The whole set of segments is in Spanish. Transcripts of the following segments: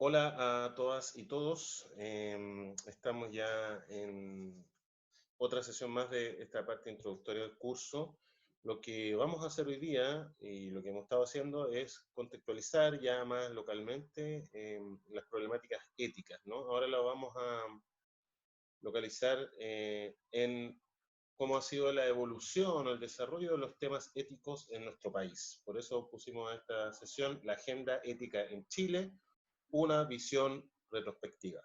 Hola a todas y todos. Estamos ya en otra sesión más de esta parte introductoria del curso. Lo que vamos a hacer hoy día y lo que hemos estado haciendo es contextualizar ya más localmente las problemáticas éticas, ¿no? Ahora lo vamos a localizar en cómo ha sido la evolución o el desarrollo de los temas éticos en nuestro país. Por eso pusimos a esta sesión la Agenda Ética en Chile, una visión retrospectiva.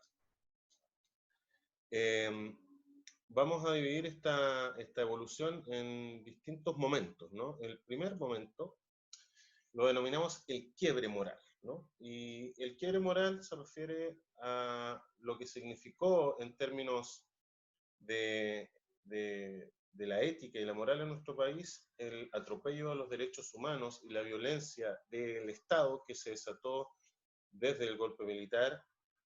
Eh, Vamos a dividir esta evolución en distintos momentos, ¿no? El primer momento lo denominamos el quiebre moral, ¿no? Y el quiebre moral se refiere a lo que significó en términos de, de la ética y la moral en nuestro país el atropello a los derechos humanos y la violencia del Estado que se desató desde el golpe militar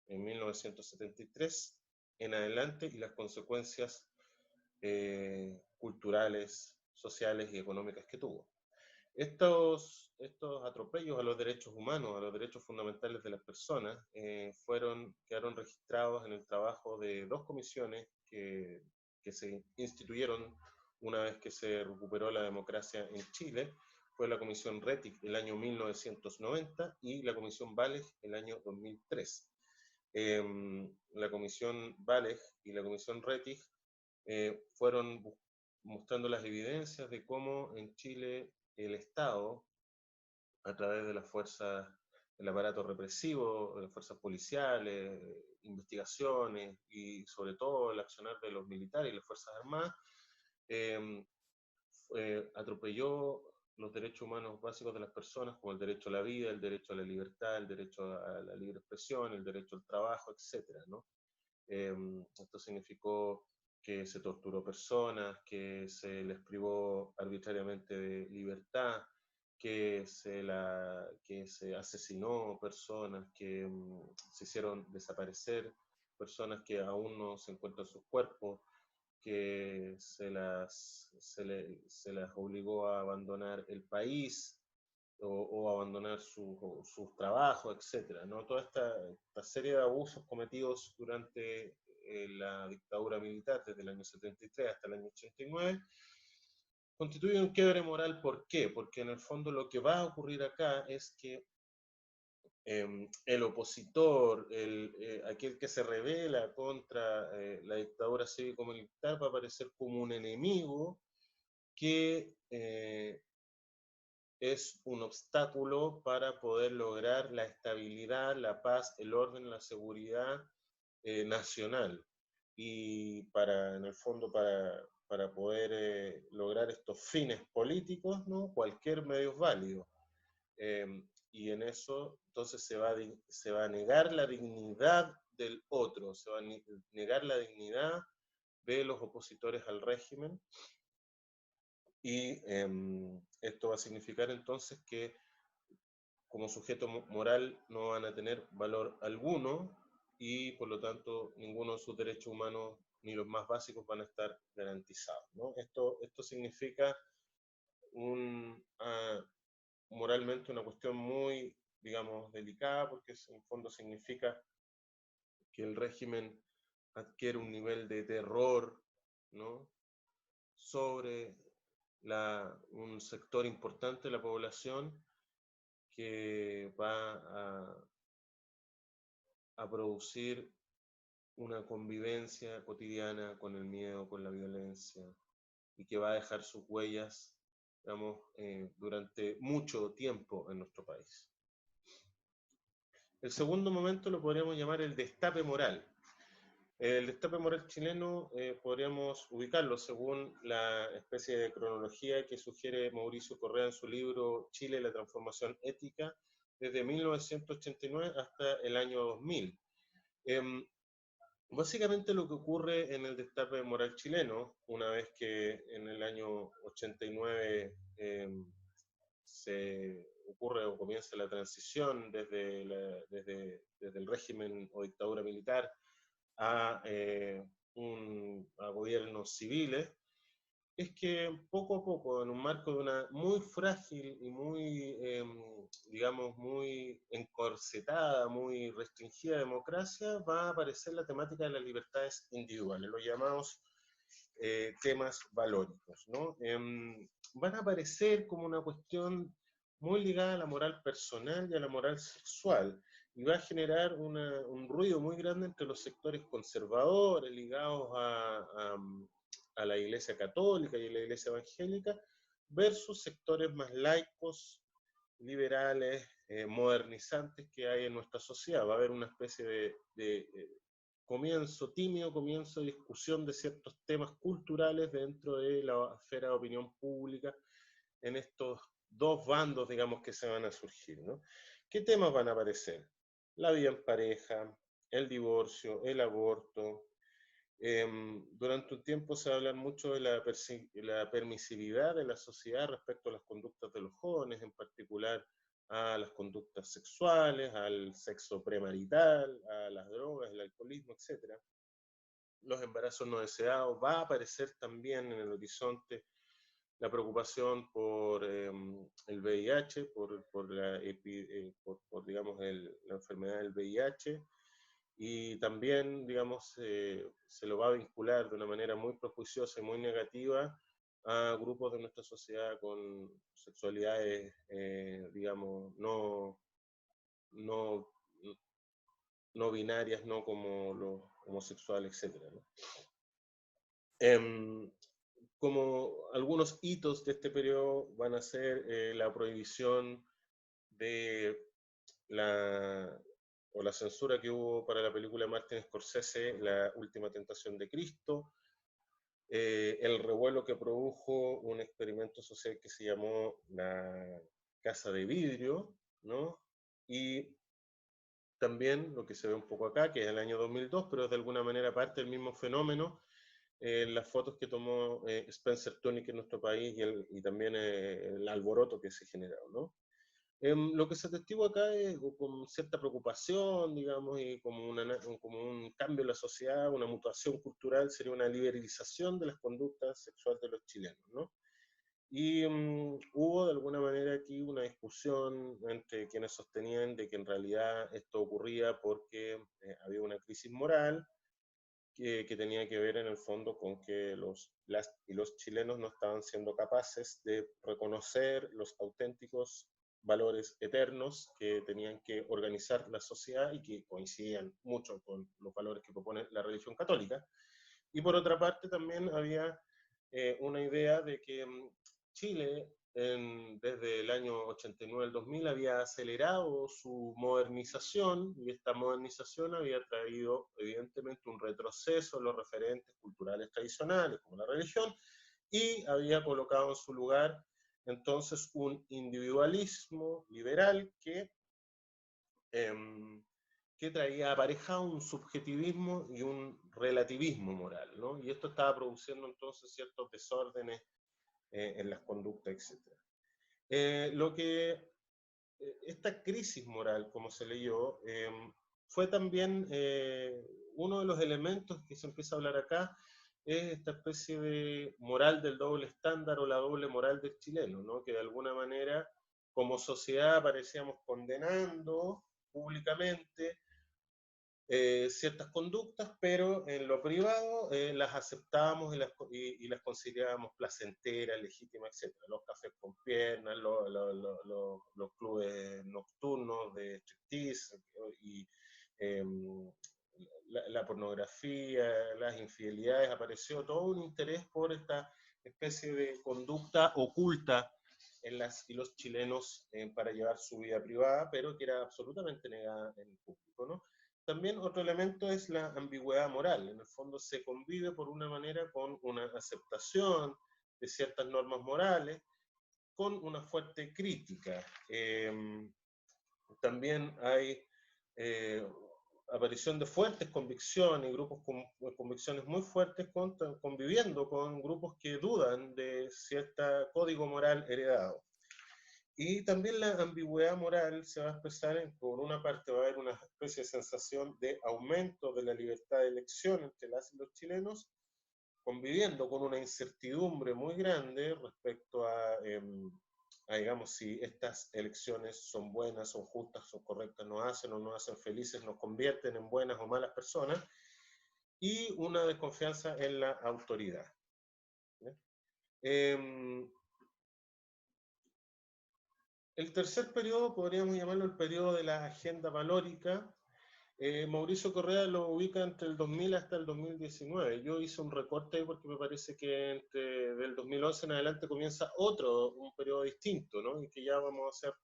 en 1973 en adelante y las consecuencias culturales, sociales y económicas que tuvo. Estos atropellos a los derechos humanos, a los derechos fundamentales de las personas, quedaron registrados en el trabajo de dos comisiones que se instituyeron una vez que se recuperó la democracia en Chile. Fue la Comisión Rettig el año 1990 y la Comisión Valeg el año 2003. La Comisión Valeg y la Comisión Rettig fueron mostrando las evidencias de cómo en Chile el Estado, a través de las fuerzas, el aparato represivo, de las fuerzas policiales, investigaciones y sobre todo el accionar de los militares y las Fuerzas Armadas, eh, atropelló los derechos humanos básicos de las personas, como el derecho a la vida, el derecho a la libertad, el derecho a la libre expresión, el derecho al trabajo, etcétera, ¿no? Esto significó que se torturó personas, que se les privó arbitrariamente de libertad, que se asesinó personas, que se hicieron desaparecer personas que aún no se encuentran sus cuerpos, que se las obligó a abandonar el país o abandonar sus trabajos, etcétera, ¿no? Toda esta serie de abusos cometidos durante la dictadura militar desde el año 73 hasta el año 89 constituye un quiebre moral. ¿Por qué? Porque en el fondo lo que va a ocurrir acá es que el opositor, aquel que se revela contra la dictadura cívico-militar va a aparecer como un enemigo que es un obstáculo para poder lograr la estabilidad, la paz, el orden, la seguridad nacional. Y en el fondo, para poder lograr estos fines políticos, ¿no? Cualquier medio es válido. Eh, y en eso, entonces, se va a negar la dignidad del otro, se va a negar la dignidad de los opositores al régimen, y esto va a significar entonces que como sujeto moral no van a tener valor alguno y por lo tanto ninguno de sus derechos humanos ni los más básicos van a estar garantizados, ¿no? Esto significa uh, moralmente una cuestión muy, digamos, delicada, porque en fondo significa que el régimen adquiere un nivel de terror, ¿no? Sobre un sector importante de la población que va a producir una convivencia cotidiana con el miedo, con la violencia, y que va a dejar sus huellas, digamos, durante mucho tiempo en nuestro país. El segundo momento lo podríamos llamar el destape moral. El destape moral chileno podríamos ubicarlo según la especie de cronología que sugiere Mauricio Correa en su libro Chile, la transformación ética, desde 1989 hasta el año 2000. Básicamente lo que ocurre en el destape moral chileno, una vez que en el año 89 se ocurre o comienza la transición desde el régimen o dictadura militar a gobiernos civiles, es que poco a poco, en un marco de una muy frágil y muy, digamos, muy encorsetada, muy restringida democracia, va a aparecer la temática de las libertades individuales, los llamados temas valóricos, ¿no? Van a aparecer como una cuestión muy ligada a la moral personal y a la moral sexual, y va a generar un ruido muy grande entre los sectores conservadores ligados a la Iglesia Católica y a la Iglesia Evangélica, versus sectores más laicos, liberales, modernizantes que hay en nuestra sociedad. Va a haber una especie de comienzo, tímido comienzo de discusión de ciertos temas culturales dentro de la esfera de opinión pública en estos dos bandos, digamos, que se van a surgir, ¿no? ¿Qué temas van a aparecer? La vida en pareja, el divorcio, el aborto. Durante un tiempo se va a hablar mucho de la permisividad de la sociedad respecto a las conductas de los jóvenes, en particular a las conductas sexuales, al sexo premarital, a las drogas, el alcoholismo, etc. Los embarazos no deseados. Va a aparecer también en el horizonte la preocupación por el VIH, digamos, la enfermedad del VIH, y también, digamos, se lo va a vincular de una manera muy prejuiciosa y muy negativa a grupos de nuestra sociedad con sexualidades, digamos, no, no binarias, no como los homosexuales, etc., ¿no? Como algunos hitos de este periodo van a ser la prohibición de la censura que hubo para la película de Martin Scorsese, La Última Tentación de Cristo, el revuelo que produjo un experimento social que se llamó la Casa de Vidrio, ¿no? Y también lo que se ve un poco acá, que es el año 2002, pero es de alguna manera parte del mismo fenómeno, las fotos que tomó Spencer Tunick en nuestro país y también el alboroto que se generó, ¿no? Lo que se atestigua acá es con cierta preocupación, digamos, y como un cambio en la sociedad, una mutación cultural, sería una liberalización de las conductas sexuales de los chilenos, ¿no? Y hubo de alguna manera aquí una discusión entre quienes sostenían de que en realidad esto ocurría porque había una crisis moral que tenía que ver en el fondo con que los chilenos no estaban siendo capaces de reconocer los auténticos valores eternos que tenían que organizar la sociedad y que coincidían mucho con los valores que propone la religión católica. Y por otra parte también había una idea de que Chile desde el año 89 al 2000 había acelerado su modernización, y esta modernización había traído evidentemente un retroceso en los referentes culturales tradicionales como la religión, y había colocado en su lugar entonces un individualismo liberal que traía aparejado un subjetivismo y un relativismo moral, ¿no? Y esto estaba produciendo entonces ciertos desórdenes en las conductas, etc. Esta crisis moral, como se leyó, fue también uno de los elementos que se empieza a hablar acá, es esta especie de moral del doble estándar o la doble moral del chileno, ¿no? Que de alguna manera como sociedad parecíamos condenando públicamente ciertas conductas, pero en lo privado las aceptábamos y las considerábamos placenteras, legítimas, etc. Los cafés con piernas, los clubes nocturnos de striptease y eh, la pornografía, las infidelidades, apareció todo un interés por esta especie de conducta oculta en las y los chilenos para llevar su vida privada, pero que era absolutamente negada en el público, ¿no? También otro elemento es la ambigüedad moral. En el fondo se convive por una manera con una aceptación de ciertas normas morales, con una fuerte crítica. También hay eh, aparición de fuertes convicciones y grupos con convicciones muy fuertes conviviendo con grupos que dudan de cierto código moral heredado. Y también la ambigüedad moral se va a expresar por una parte va a haber una especie de sensación de aumento de la libertad de elección entre las y los chilenos, conviviendo con una incertidumbre muy grande respecto a, digamos, si estas elecciones son buenas, son justas, son correctas, nos hacen o no hacen felices, nos convierten en buenas o malas personas, y una desconfianza en la autoridad. El tercer periodo podríamos llamarlo el periodo de la agenda valórica. Mauricio Correa lo ubica entre el 2000 hasta el 2019. Yo hice un recorte porque me parece que del 2011 en adelante comienza un periodo distinto, ¿no? Y que ya vamos a hacer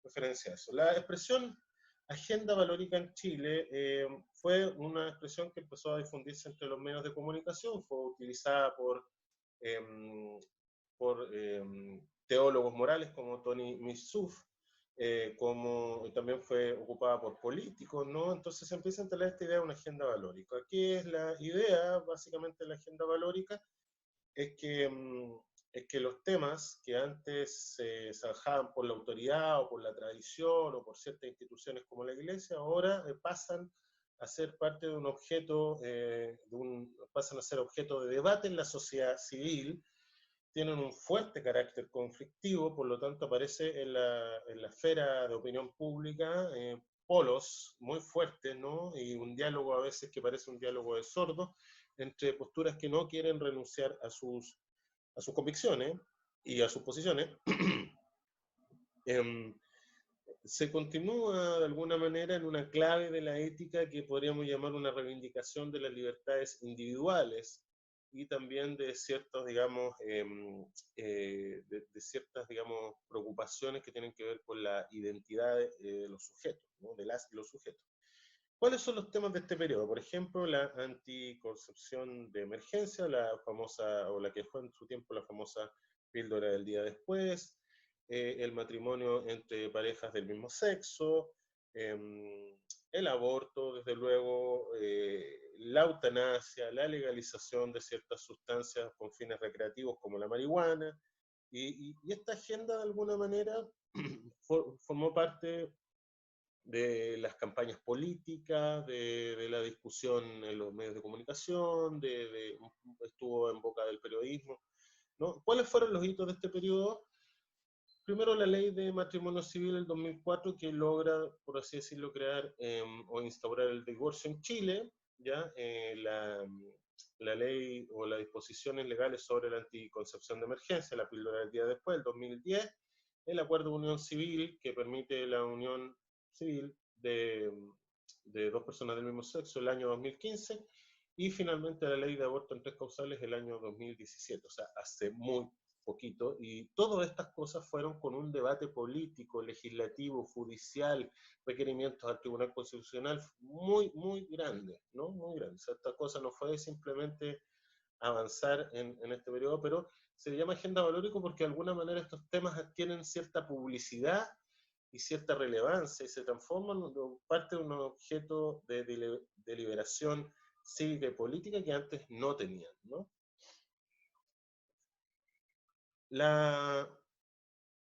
referencia a eso. La expresión agenda valórica en Chile fue una expresión que empezó a difundirse entre los medios de comunicación, fue utilizada por teólogos morales como Tony Missouf, como también fue ocupada por políticos, ¿no? Entonces se empieza a instalar esta idea de una agenda valórica. ¿Qué es la idea, básicamente, de la agenda valórica? Es que los temas que antes se zanjaban por la autoridad o por la tradición o por ciertas instituciones como la iglesia, ahora pasan a ser parte de un objeto, pasan a ser objeto de debate en la sociedad civil, tienen un fuerte carácter conflictivo, por lo tanto aparece en la esfera de opinión pública polos muy fuertes, ¿no? Y un diálogo a veces que parece un diálogo de sordos entre posturas que no quieren renunciar a sus convicciones y a sus posiciones. Se continúa de alguna manera en una clave de la ética que podríamos llamar una reivindicación de las libertades individuales y también de ciertos, digamos, de ciertas, digamos, preocupaciones que tienen que ver con la identidad de los sujetos, ¿no? De las y los sujetos. ¿Cuáles son los temas de este periodo? Por ejemplo, la anticoncepción de emergencia, la famosa, o la que fue en su tiempo la famosa píldora del día después, el matrimonio entre parejas del mismo sexo, el aborto, desde luego, la eutanasia, la legalización de ciertas sustancias con fines recreativos como la marihuana, y esta agenda de alguna manera formó parte de las campañas políticas, de la discusión en los medios de comunicación, estuvo en boca del periodismo, ¿no? ¿Cuáles fueron los hitos de este periodo? Primero, la ley de matrimonio civil del 2004, que logra, por así decirlo, crear o instaurar el divorcio en Chile, ¿ya? La ley o las disposiciones legales sobre la anticoncepción de emergencia, la píldora del día después, el 2010, el acuerdo de unión civil, que permite la unión civil de dos personas del mismo sexo, el año 2015, y finalmente la ley de aborto en tres causales el año 2017, o sea, hace muy poquito, y todas estas cosas fueron con un debate político, legislativo, judicial, requerimientos al Tribunal Constitucional muy, muy grande, ¿no? Muy grande. O sea, esta cosa no fue simplemente avanzar en este periodo, pero se le llama agenda valórica porque de alguna manera estos temas adquieren cierta publicidad y cierta relevancia y se transforman en parte de un objeto de deliberación cívica y política que antes no tenían, ¿no? La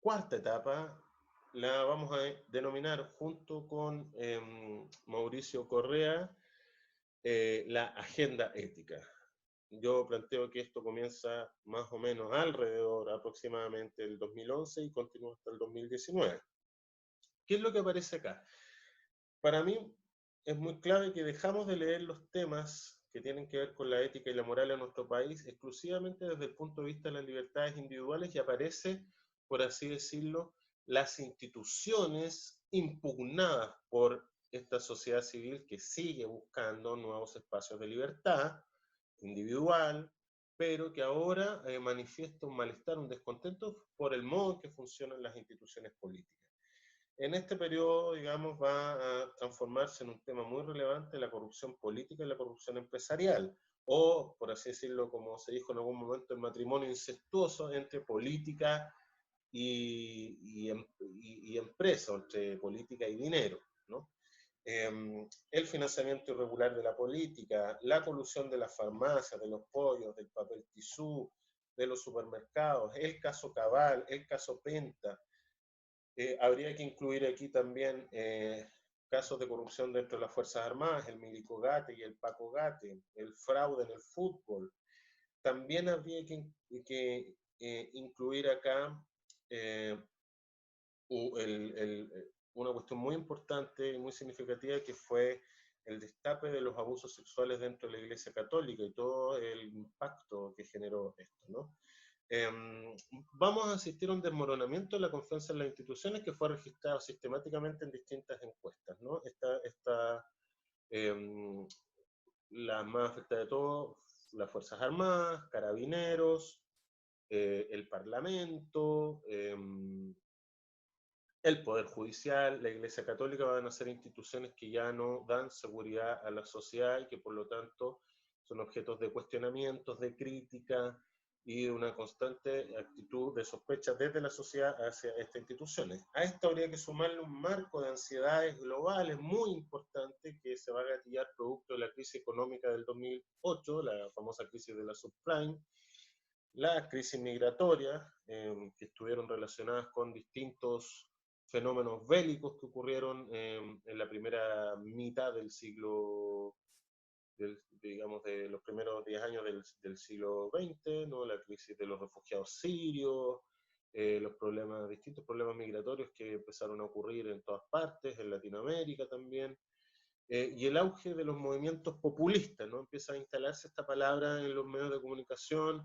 cuarta etapa la vamos a denominar junto con Mauricio Correa la agenda ética. Yo planteo que esto comienza más o menos alrededor aproximadamente del 2011 y continúa hasta el 2019. ¿Qué es lo que aparece acá? Para mí es muy clave que dejamos de leer los temas que tienen que ver con la ética y la moral en nuestro país exclusivamente desde el punto de vista de las libertades individuales y aparece, por así decirlo, las instituciones impugnadas por esta sociedad civil que sigue buscando nuevos espacios de libertad individual, pero que ahora manifiesta un malestar, un descontento por el modo en que funcionan las instituciones políticas. En este periodo, digamos, va a transformarse en un tema muy relevante la corrupción política y la corrupción empresarial, o, por así decirlo, como se dijo en algún momento, el matrimonio incestuoso entre política y empresa, entre política y dinero, ¿no? El financiamiento irregular de la política, la colusión de las farmacias, de los pollos, del papel tisú, de los supermercados, el caso Cabal, el caso Penta. Habría que incluir aquí también casos de corrupción dentro de las Fuerzas Armadas, el Milico Gate y el Paco Gate, el fraude en el fútbol, también habría que incluir acá una cuestión muy importante y muy significativa, que fue el destape de los abusos sexuales dentro de la Iglesia Católica y todo el impacto que generó esto, ¿no? Vamos a asistir a un desmoronamiento de la confianza en las instituciones que fue registrado sistemáticamente en distintas encuestas, ¿no? La más afectada de todo, las Fuerzas Armadas, Carabineros, el Parlamento, el Poder Judicial, la Iglesia Católica, van a ser instituciones que ya no dan seguridad a la sociedad y que por lo tanto son objetos de cuestionamientos, de crítica y de una constante actitud de sospecha desde la sociedad hacia estas instituciones. A esto habría que sumarle un marco de ansiedades globales muy importante que se va a gatillar producto de la crisis económica del 2008, la famosa crisis de la subprime, las crisis migratorias, que estuvieron relacionadas con distintos fenómenos bélicos que ocurrieron en la primera mitad del siglo, digamos, de los primeros 10 años del siglo XX, ¿no? La crisis de los refugiados sirios, distintos problemas migratorios que empezaron a ocurrir en todas partes, en Latinoamérica también, y el auge de los movimientos populistas, ¿no? Empieza a instalarse esta palabra en los medios de comunicación,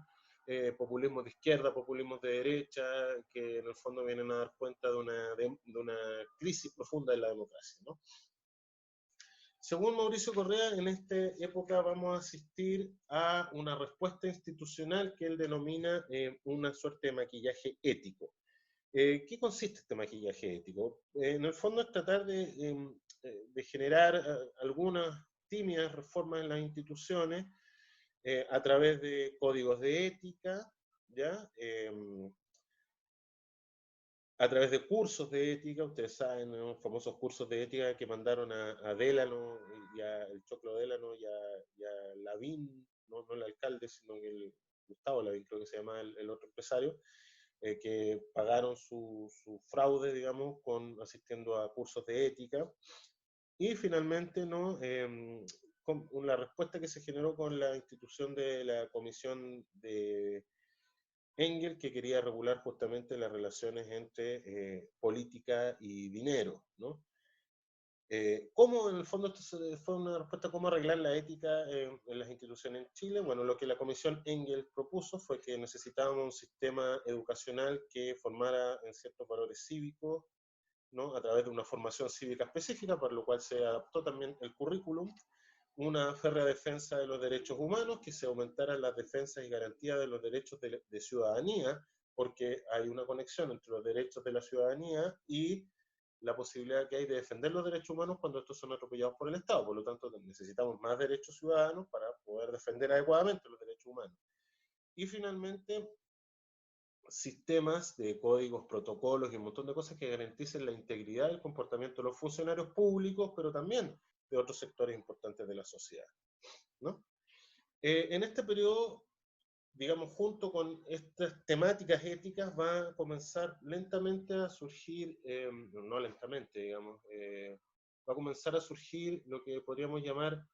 populismo de izquierda, populismo de derecha, que en el fondo vienen a dar cuenta de una crisis profunda de la democracia, ¿no? Según Mauricio Correa, en esta época vamos a asistir a una respuesta institucional que él denomina una suerte de maquillaje ético. ¿Qué consiste este maquillaje ético? En el fondo es tratar de generar algunas tímidas reformas en las instituciones a través de códigos de ética, ¿ya? A través de cursos de ética. Ustedes saben, ¿no? Los famosos cursos de ética que mandaron a Délano, y a el Choclo Délano y a Lavín, no el alcalde, sino que Gustavo Lavín, creo que se llama el otro empresario, que pagaron su fraude, digamos, asistiendo a cursos de ética. Y finalmente, ¿no? Con la respuesta que se generó con la institución de la Comisión de Engel, que quería regular justamente las relaciones entre política y dinero, ¿no? ¿Cómo en el fondo esto fue una respuesta a cómo arreglar la ética en las instituciones en Chile? Bueno, lo que la Comisión Engel propuso fue que necesitábamos un sistema educacional que formara en ciertos valores cívicos, ¿no? A través de una formación cívica específica, para lo cual se adaptó también el currículum, una férrea defensa de los derechos humanos, que se aumentaran las defensas y garantías de los derechos de ciudadanía, porque hay una conexión entre los derechos de la ciudadanía y la posibilidad que hay de defender los derechos humanos cuando estos son atropellados por el Estado. Por lo tanto, necesitamos más derechos ciudadanos para poder defender adecuadamente los derechos humanos. Y finalmente, sistemas de códigos, protocolos y un montón de cosas que garanticen la integridad del comportamiento de los funcionarios públicos, pero también de otros sectores importantes de la sociedad, ¿no? En este periodo, digamos, junto con estas temáticas éticas, va a comenzar lentamente a surgir, no lentamente, digamos, va a comenzar a surgir lo que podríamos llamar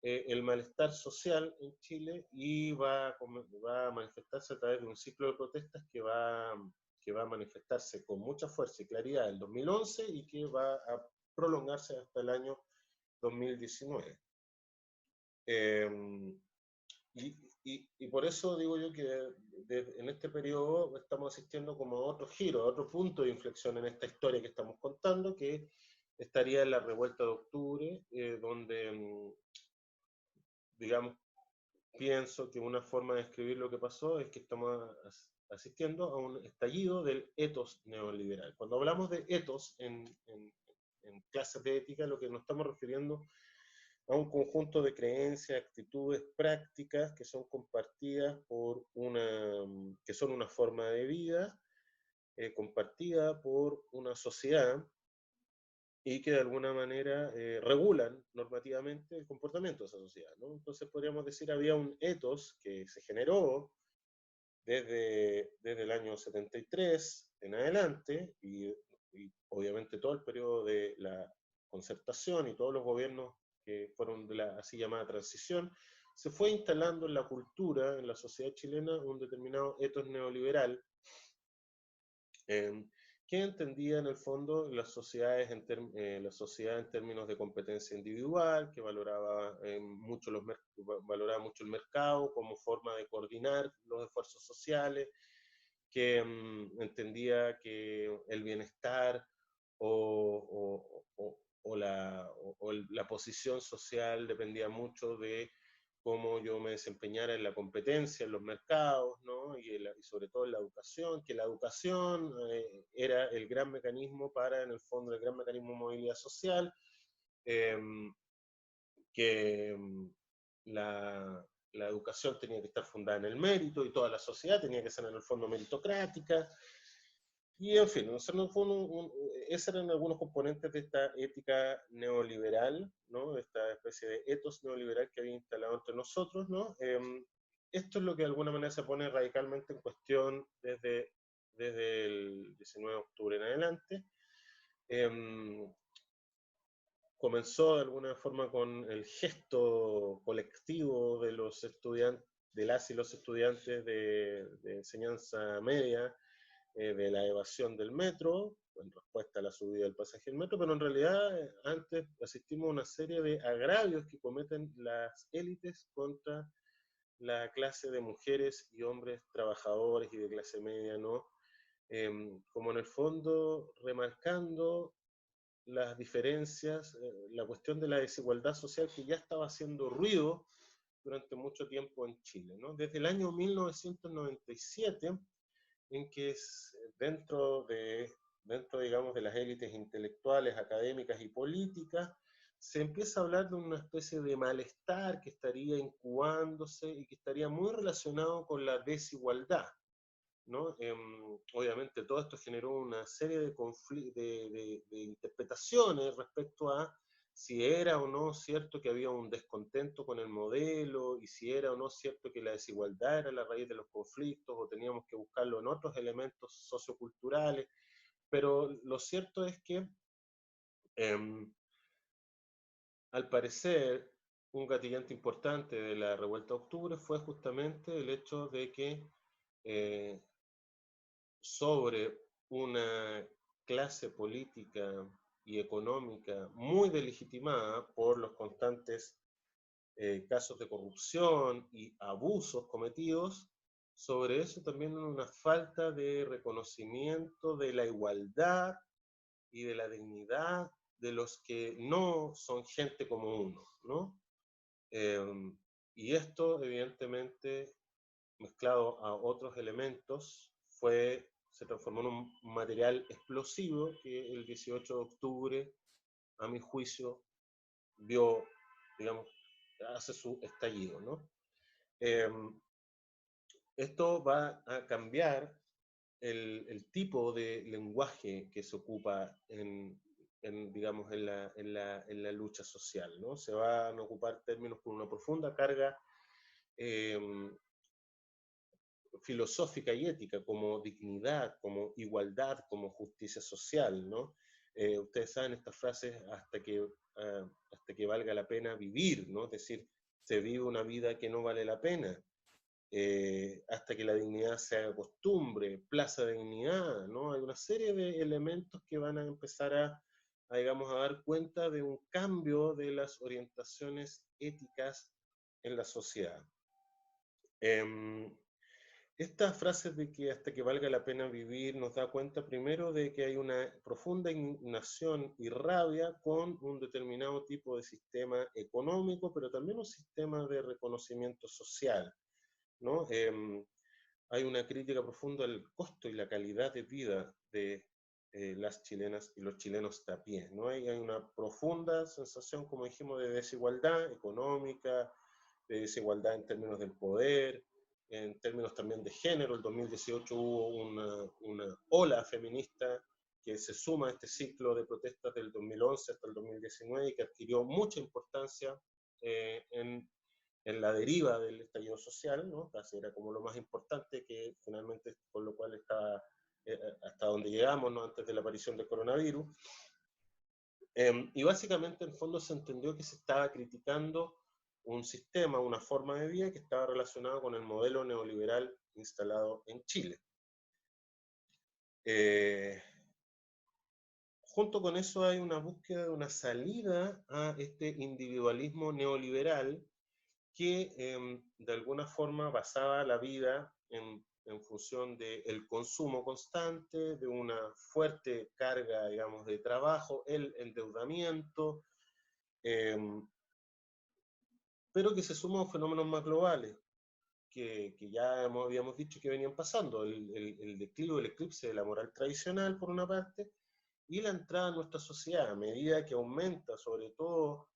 el malestar social en Chile, y va a manifestarse a través de un ciclo de protestas que va a manifestarse con mucha fuerza y claridad en 2011 y que va a prolongarse hasta el año 2019. Y por eso digo yo que en este periodo estamos asistiendo como a otro giro, a otro punto de inflexión en esta historia que estamos contando, que estaría en la revuelta de octubre, donde, digamos, pienso que una forma de describir lo que pasó es que estamos asistiendo a un estallido del ethos neoliberal. Cuando hablamos de ethos en clases de ética, lo que nos estamos refiriendo a un conjunto de creencias, actitudes, prácticas que son compartidas que son una forma de vida compartida por una sociedad, y que de alguna manera regulan normativamente el comportamiento de esa sociedad, ¿no? Entonces podríamos decir, había un ethos que se generó desde el año 73 en adelante, y obviamente todo el periodo de la concertación y todos los gobiernos que fueron de la así llamada transición, se fue instalando en la cultura, en la sociedad chilena, un determinado ethos neoliberal, que entendía en el fondo las sociedades la sociedad en términos de competencia individual, que valoraba, valoraba mucho el mercado como forma de coordinar los esfuerzos sociales, que entendía que el bienestar la posición social dependía mucho de cómo yo me desempeñara en la competencia, en los mercados, ¿no? Y sobre todo en la educación, que la educación era el gran mecanismo en el fondo, el gran mecanismo de movilidad social, eh, que la educación tenía que estar fundada en el mérito y toda la sociedad tenía que ser en el fondo meritocrática. Y en fin, esos eran algunos componentes de esta ética neoliberal, ¿no? Esta especie de ethos neoliberal que había instalado entre nosotros, ¿no? Esto es lo que de alguna manera se pone radicalmente en cuestión desde el 19 de octubre en adelante. Comenzó de alguna forma con el gesto colectivo de los estudiantes, de las y los estudiantes de enseñanza media, de la evasión del metro, en respuesta a la subida del pasaje del metro, pero en realidad antes asistimos a una serie de agravios que cometen las élites contra la clase de mujeres y hombres trabajadores y de clase media, ¿no? Como en el fondo remarcando las diferencias, la cuestión de la desigualdad social que ya estaba haciendo ruido durante mucho tiempo en Chile, ¿no? Desde el año 1997, en que digamos, de las élites intelectuales, académicas y políticas, se empieza a hablar de una especie de malestar que estaría incubándose y que estaría muy relacionado con la desigualdad, ¿no? Obviamente todo esto generó una serie de interpretaciones respecto a si era o no cierto que había un descontento con el modelo, y si era o no cierto que la desigualdad era la raíz de los conflictos, o teníamos que buscarlo en otros elementos socioculturales. Pero lo cierto es que, al parecer, un gatillante importante de la revuelta de octubre fue justamente el hecho de que sobre una clase política y económica muy delegitimada por los constantes casos de corrupción y abusos cometidos, sobre eso también una falta de reconocimiento de la igualdad y de la dignidad de los que no son gente como uno, ¿no? Y esto, evidentemente, mezclado a otros elementos, se transformó en un material explosivo que el 18 de octubre, a mi juicio, vio, digamos, hace su estallido, ¿no? Esto va a cambiar el tipo de lenguaje que se ocupa digamos, en la lucha social, ¿no? Se van a ocupar términos con una profunda carga filosófica y ética, como dignidad, como igualdad, como justicia social, ¿no? Ustedes saben estas frases, hasta que valga la pena vivir, ¿no? Es decir, se vive una vida que no vale la pena, hasta que la dignidad se haga costumbre, plaza de dignidad, ¿no? Hay una serie de elementos que van a empezar digamos, a dar cuenta de un cambio de las orientaciones éticas en la sociedad. Estas frases de que hasta que valga la pena vivir nos da cuenta primero de que hay una profunda indignación y rabia con un determinado tipo de sistema económico, pero también un sistema de reconocimiento social, ¿no? Hay una crítica profunda al costo y la calidad de vida de las chilenas y los chilenos de a pie, ¿no? Hay una profunda sensación, como dijimos, de desigualdad económica, de desigualdad en términos del poder, en términos también de género. El 2018 hubo una ola feminista que se suma a este ciclo de protestas del 2011 hasta el 2019 y que adquirió mucha importancia en la deriva del estallido social, ¿no? Casi era como lo más importante, que finalmente con lo cual está hasta donde llegamos, ¿no? Antes de la aparición del coronavirus. Y básicamente en el fondo se entendió que se estaba criticando un sistema, una forma de vida que estaba relacionado con el modelo neoliberal instalado en Chile. Junto con eso hay una búsqueda de una salida a este individualismo neoliberal que de alguna forma basaba la vida en función del consumo constante, de una fuerte carga, digamos, de trabajo, el endeudamiento, pero que se suma a fenómenos más globales, que ya habíamos dicho que venían pasando, el declive, el eclipse de la moral tradicional, por una parte, y la entrada en nuestra sociedad, a medida que aumenta sobre todo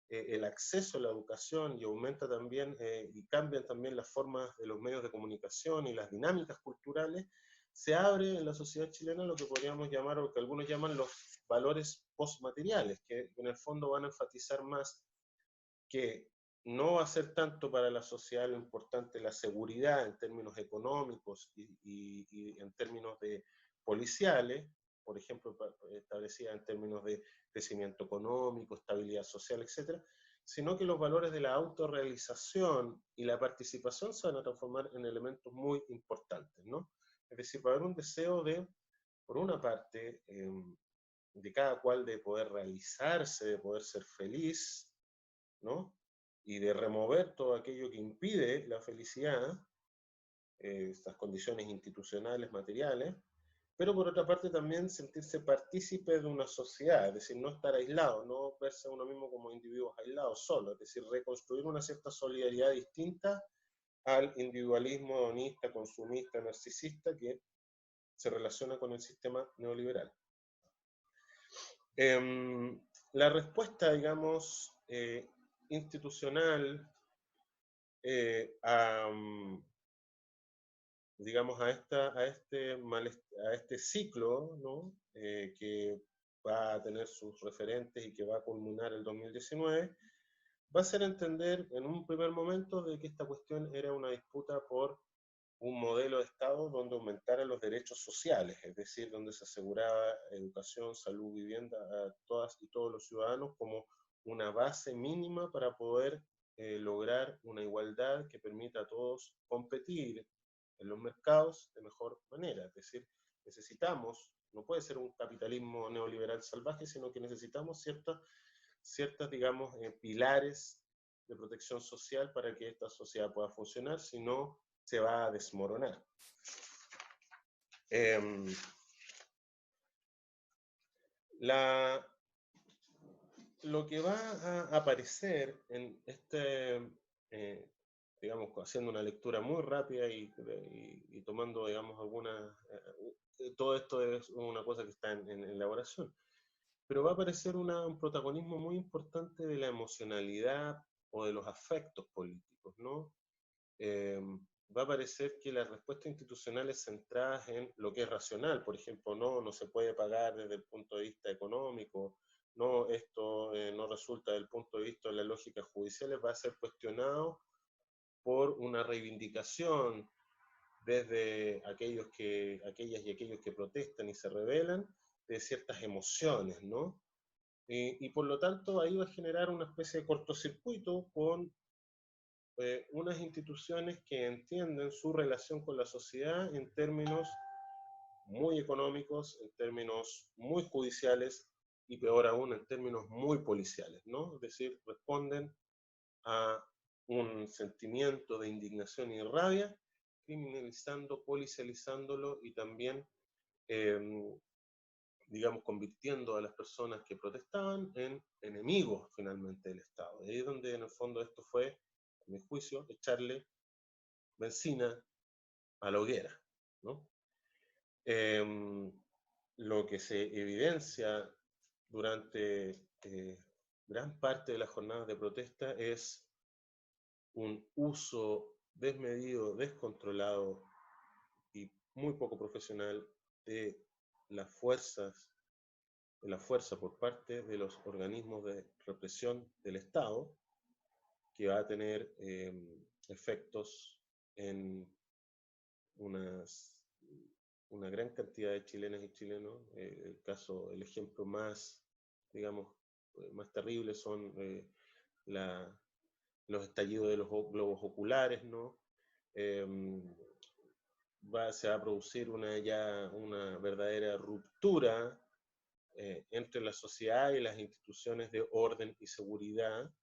el acceso a la educación y aumenta también y cambian también las formas de los medios de comunicación y las dinámicas culturales, se abre en la sociedad chilena lo que podríamos llamar, o que algunos llaman los valores postmateriales, que en el fondo van a enfatizar más que no va a ser tanto para la sociedad lo importante la seguridad en términos económicos y en términos de policiales, por ejemplo, establecida en términos de crecimiento económico, estabilidad social, etcétera, sino que los valores de la autorrealización y la participación se van a transformar en elementos muy importantes, ¿no? Es decir, va a haber un deseo de, por una parte, de cada cual de poder realizarse, de poder ser feliz, ¿no? Y de remover todo aquello que impide la felicidad, estas condiciones institucionales, materiales, pero por otra parte también sentirse partícipe de una sociedad, es decir, no estar aislado, no verse a uno mismo como individuos aislados, solos, es decir, reconstruir una cierta solidaridad distinta al individualismo hedonista, consumista, narcisista que se relaciona con el sistema neoliberal. La respuesta, digamos, institucional digamos, a este ciclo, ¿no? Que va a tener sus referentes y que va a culminar el 2019, va a ser entender en un primer momento de que esta cuestión era una disputa por un modelo de Estado donde aumentaran los derechos sociales, es decir, donde se aseguraba educación, salud, vivienda a todas y todos los ciudadanos como una base mínima para poder lograr una igualdad que permita a todos competir en los mercados de mejor manera. Es decir, necesitamos, no puede ser un capitalismo neoliberal salvaje, sino que necesitamos ciertas digamos, pilares de protección social para que esta sociedad pueda funcionar, si no se va a desmoronar. Lo que va a aparecer en digamos, haciendo una lectura muy rápida y tomando, digamos, todo esto es una cosa que está en elaboración, pero va a aparecer un protagonismo muy importante de la emocionalidad o de los afectos políticos, ¿no? Va a parecer que las respuestas institucionales centradas en lo que es racional, por ejemplo, no se puede pagar desde el punto de vista económico, no, esto no resulta del punto de vista de la lógica judicial, va a ser cuestionado por una reivindicación desde aquellas y aquellos que protestan y se rebelan de ciertas emociones, ¿no? Y por lo tanto ahí va a generar una especie de cortocircuito con unas instituciones que entienden su relación con la sociedad en términos muy económicos, en términos muy judiciales y peor aún en términos muy policiales, ¿no? Es decir, responden a un sentimiento de indignación y rabia, criminalizando, policializándolo y también, digamos, convirtiendo a las personas que protestaban en enemigos finalmente del Estado. Y ahí es donde en el fondo esto fue, a mi juicio, echarle benzina a la hoguera, ¿no? Lo que se evidencia durante gran parte de las jornadas de protesta es un uso desmedido, descontrolado y muy poco profesional de las fuerzas, de la fuerza por parte de los organismos de represión del Estado, que va a tener efectos en una gran cantidad de chilenas y chilenos. El ejemplo más, digamos, más terrible son los estallidos de los globos oculares, ¿no? Se va a producir una verdadera ruptura entre la sociedad y las instituciones de orden y seguridad,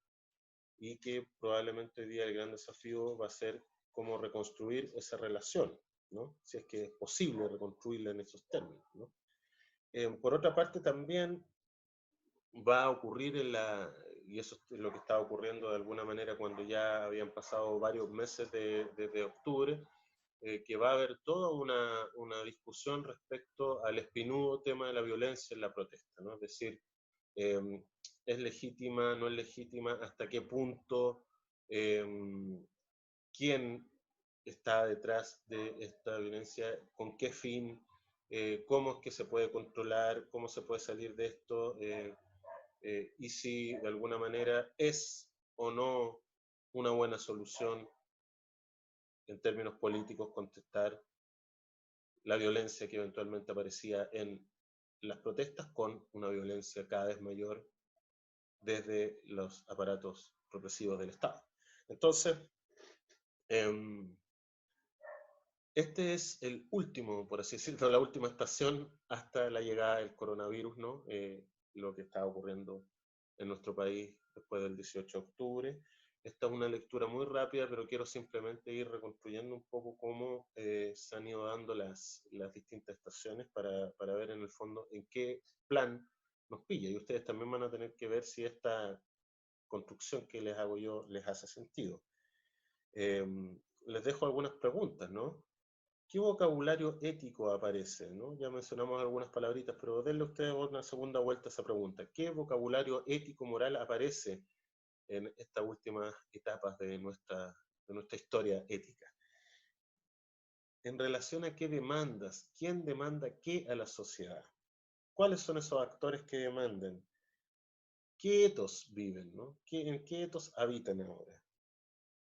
y que probablemente hoy día el gran desafío va a ser cómo reconstruir esa relación, ¿no? Si es que es posible reconstruirla en esos términos, ¿no? Por otra parte, también va a ocurrir y eso es lo que estaba ocurriendo de alguna manera cuando ya habían pasado varios meses desde octubre, que va a haber toda una discusión respecto al espinudo tema de la violencia en la protesta, ¿no? Es decir, eh, ¿es legítima, no es legítima? ¿Hasta qué punto? Eh, ¿Quién está detrás de esta violencia? ¿Con qué fin? ¿Cómo es que se puede controlar? ¿Cómo se puede salir de esto? Y si de alguna manera es o no una buena solución en términos políticos contestar la violencia que eventualmente aparecía en las protestas con una violencia cada vez mayor desde los aparatos represivos del Estado. Entonces, este es el último, por así decirlo, la última estación hasta la llegada del coronavirus, ¿no? Lo que está ocurriendo en nuestro país después del 18 de octubre. Esta es una lectura muy rápida, pero quiero simplemente ir reconstruyendo un poco cómo se han ido dando las distintas estaciones para ver en el fondo en qué plan nos pilla. Y ustedes también van a tener que ver si esta construcción que les hago yo les hace sentido. Les dejo algunas preguntas, ¿no? ¿Qué vocabulario ético aparece? ¿No? Ya mencionamos algunas palabritas, pero denle ustedes una segunda vuelta a esa pregunta. ¿Qué vocabulario ético-moral aparece en estas últimas etapas de nuestra historia ética? ¿En relación a qué demandas? ¿Quién demanda qué a la sociedad? ¿Cuáles son esos actores que demandan? ¿Qué etos viven? ¿No? ¿En qué etos habitan ahora?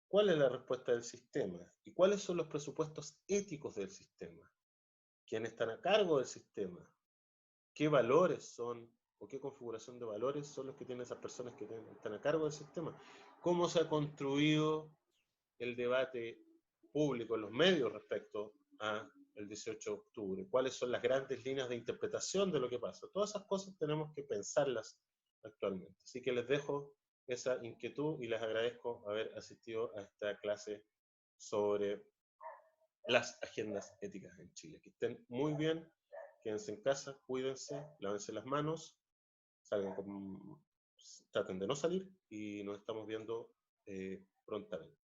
¿Cuál es la respuesta del sistema? ¿Y cuáles son los presupuestos éticos del sistema? ¿Quiénes están a cargo del sistema? ¿Qué valores son o qué configuración de valores son los que tienen esas personas que están a cargo del sistema? ¿Cómo se ha construido el debate público en los medios respecto a el 18 de octubre? ¿Cuáles son las grandes líneas de interpretación de lo que pasa? Todas esas cosas tenemos que pensarlas actualmente. Así que les dejo esa inquietud y les agradezco haber asistido a esta clase sobre las agendas éticas en Chile. Que estén muy bien, quédense en casa, cuídense, lávense las manos, salgan traten de no salir y nos estamos viendo prontamente.